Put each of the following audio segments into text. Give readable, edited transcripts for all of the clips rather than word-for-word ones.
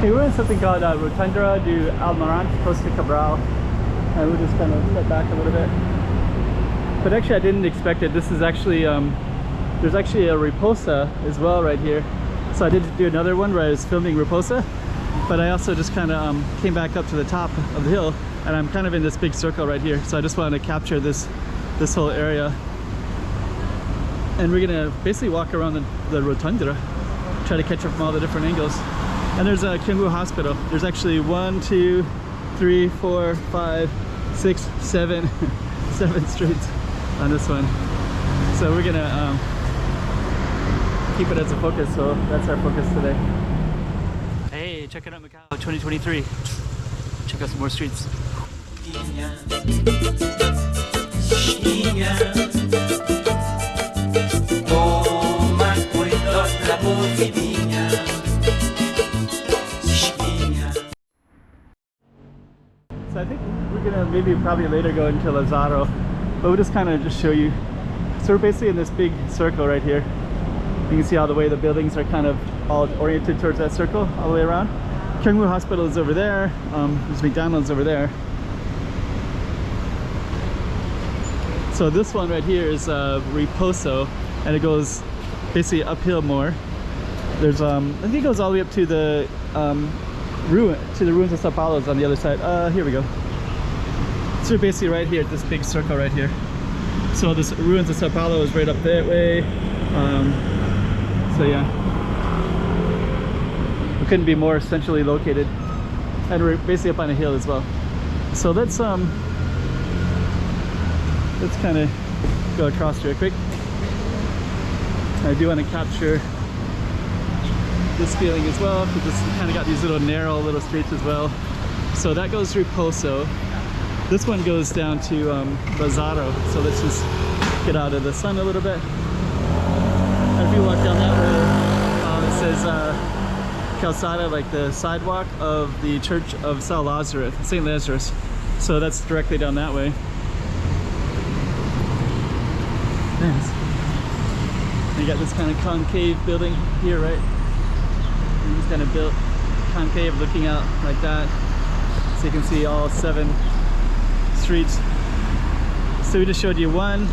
Okay, we're in something called Rotunda do Almirante, Costa Cabral, and we'll just kind of step back a little bit. But actually I didn't expect it. This is actually, there's actually a Riposa as well right here. So I did do another one where I was filming Riposa, but I also just kind of came back up to the top of the hill, and I'm kind of in this big circle right here. So I just wanted to capture this whole area. And we're gonna basically walk around the Rotunda, try to catch up from all the different angles. And there's a Kyungwoo Hospital. There's actually 1, 2, 3, 4, 5, 6, 7, 7 streets on this one. So we're gonna keep it as a focus, so that's our focus today. Hey, check it out, Macau 2023. Check out some more streets. So I think we're gonna maybe probably later go into Lazaro, but we'll just kind of just show you. So we're basically in this big circle right here. You can see all the way the buildings are kind of all oriented towards that circle all the way around. Kyungwoo Hospital is over there. There's McDonald's over there. So this one right here is Riposo, and it goes basically uphill more. There's I think it goes all the way up to the ruins of Sao Paulo's on the other side. Here we go. So basically right here at this big circle right here. So this ruins of Sao Paulo is right up that way. So yeah, we couldn't be more centrally located, and we're basically up on a hill as well. So let's kind of go across real quick. I do want to capture this feeling as well, because it's kind of got these little narrow little streets as well. So that goes through Poso. This one goes down to Lazaro. So let's just get out of the sun a little bit. And if you walk down that way, it says Calzada, like the sidewalk of the Church of St. Lazarus. So that's directly down that way. Nice. You got this kind of concave building here, right? And just kind of built concave, looking out like that, so you can see all 7 streets. So we just showed you one,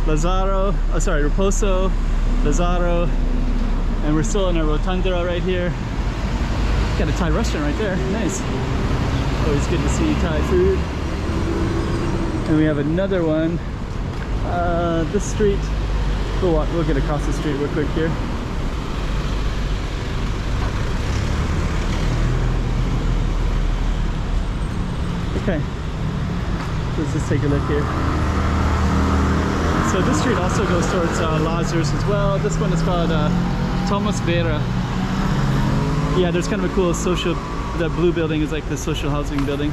Lazaro, Riposo, Lazaro, and we're still in a Rotunda right here. Got a Thai restaurant right there. Nice. Always good to see Thai food. And we have another one. This street. We'll get across the street real quick here. Okay, let's just take a look here. So this street also goes towards Lazarus as well. This one is called Thomas Vera. Yeah, there's kind of a cool social, that blue building is like the social housing building.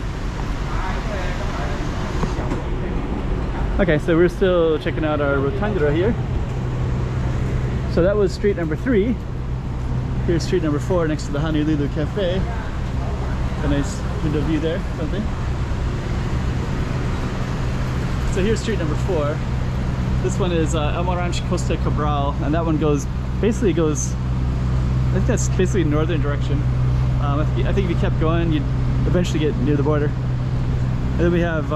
Okay, so we're still checking out our Rotunda here. So that was street number 3. Here's street number 4 next to the Honolulu Cafe. A nice window view there, something. So here's street number 4. This one is Almirante Costa Cabral, and that one basically goes, I think that's basically northern direction. I think if you kept going, you'd eventually get near the border. And then we have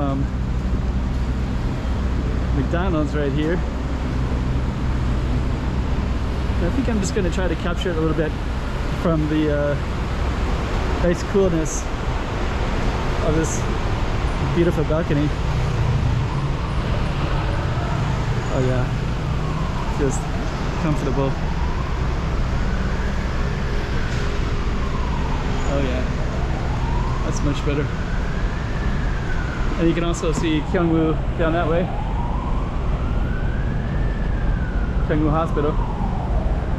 McDonald's right here. I think I'm just going to try to capture it a little bit from the nice coolness of this beautiful balcony. Oh yeah, just comfortable. Oh yeah, that's much better. And you can also see Kyungwoo down that way. Kyungwoo Hospital.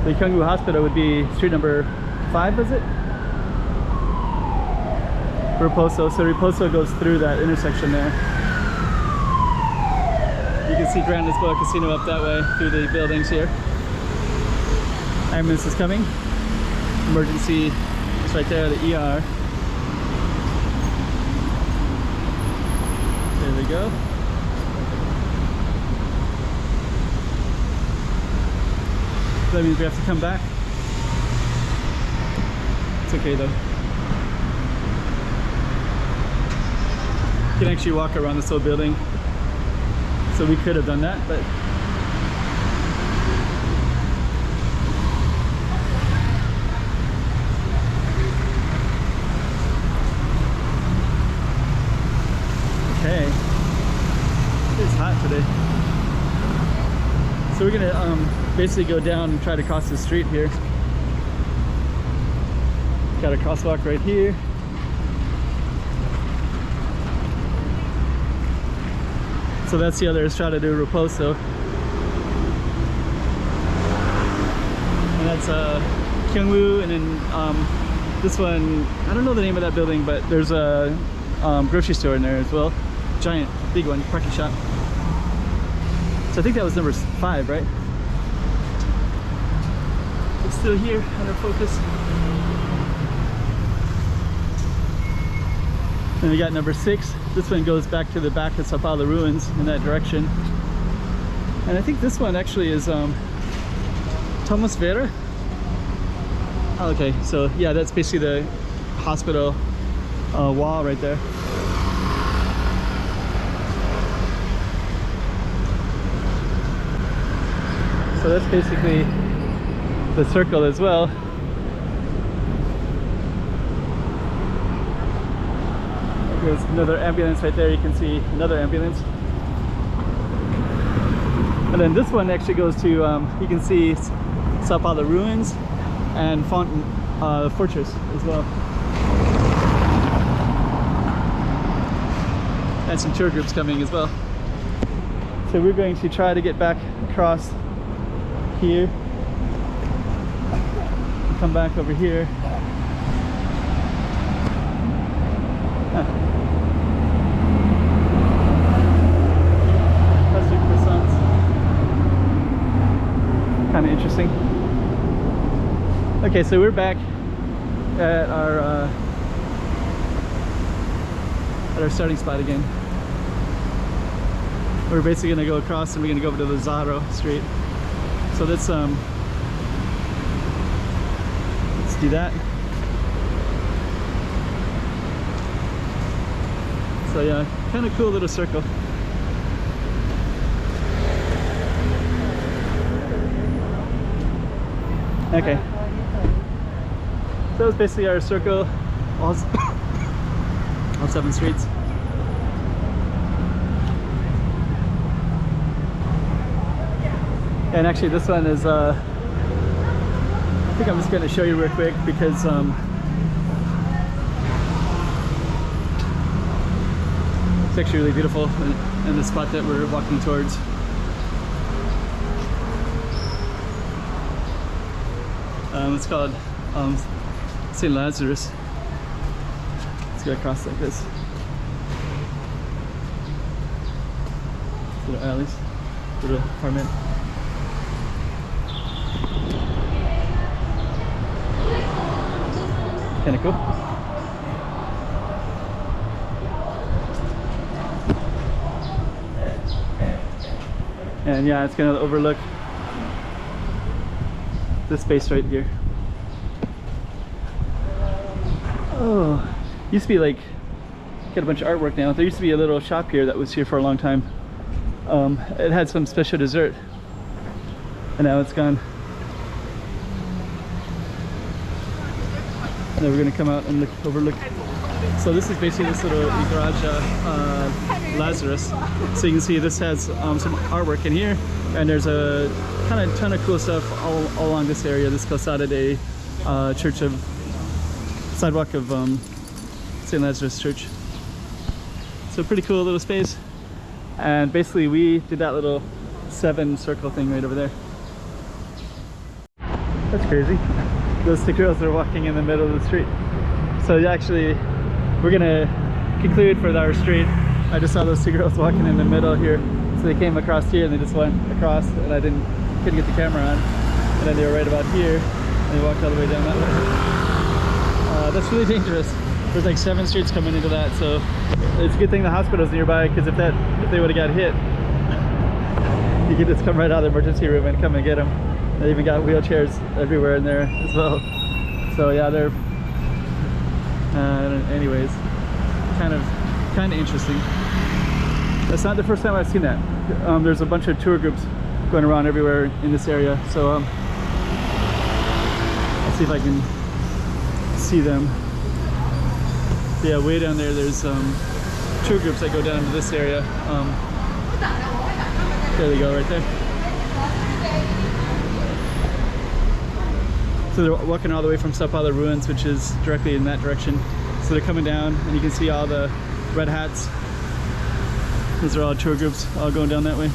The Kyungwoo Hospital would be street number 5, is it? Riposo. So Riposo goes through that intersection there. You can see Grand Lisboa Casino up that way through the buildings here. Ambulance is coming. Emergency is right there, the ER. There we go. That means we have to come back. It's okay though. You can actually walk around this whole building. So we could have done that, but okay. It's hot today. So we're gonna basically go down and try to cross the street here. Got a crosswalk right here. So that's the other Estrada do Raposo. And that's Kyungwoo, and then this one, I don't know the name of that building, but there's a grocery store in there as well. Giant, big one, parking shop. So I think that was number 5, right? It's still here, under focus. And we got number 6. This one goes back to the back of Sao Paulo ruins in that direction. And I think this one actually is Thomas Vera. Oh, okay, so yeah, that's basically the hospital wall right there. So that's basically the circle as well. There's another ambulance right there. You can see another ambulance. And then this one actually goes to, you can see Sao Paulo ruins and Fountain Fortress as well. And some tour groups coming as well. So we're going to try to get back across here, come back over here. Custard croissants. Kind of interesting. Okay, so we're back at our starting spot again. We're basically gonna go across and we're gonna go over to Lazaro Street. So let's do that. So yeah, kind of cool little circle. Okay. So that was basically our circle, all 7 streets. And actually this one is, I think I'm just going to show you real quick because it's actually really beautiful in the spot that we're walking towards. It's called St. Lazarus. Let's go across like this. Little alleys, little apartment. Kind of cool. And yeah, it's gonna overlook this space right here. Oh, used to be like, got a bunch of artwork now. There used to be a little shop here that was here for a long time. It had some special dessert, and now it's gone. And then we're gonna come out and overlook. So this is basically this little Igreja Lazarus. So you can see this has some artwork in here, and there's a kind of ton of cool stuff all along this area. This Calçada de Church of sidewalk of St. Lazarus Church. So pretty cool little space. And basically we did that little 7 circle thing right over there. That's crazy. Those 2 girls are walking in the middle of the street. So actually, we're gonna conclude for our street. I just saw those 2 girls walking in the middle here. So they came across here and they just went across, and I couldn't get the camera on. And then they were right about here, and they walked all the way down that way. That's really dangerous. There's like 7 streets coming into that, so it's a good thing the hospital's nearby, because if they would have got hit, you could just come right out of the emergency room and come and get them. They even got wheelchairs everywhere in there as well. So yeah, they're Anyways, kind of interesting. That's not the first time I've seen that. There's a bunch of tour groups going around everywhere in this area, so I'll see if I can see them. Yeah, way down there, there's tour groups that go down to this area. There they go, right there. So they're walking all the way from Sao Paulo Ruins, which is directly in that direction. So they're coming down, and you can see all the red hats. Those are all tour groups, all going down that way.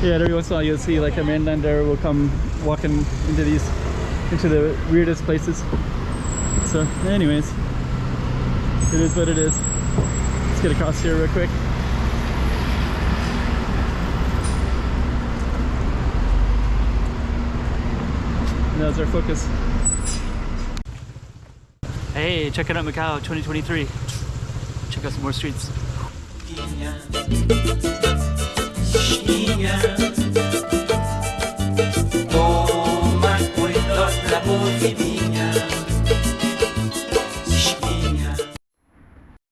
Yeah, every once in a while you'll see like a mainlander will come walking into the weirdest places. So, anyways, it is what it is. Let's get across here real quick. That's our focus. Hey, check it out, Macau 2023. Check out some more streets. Toma cuidado la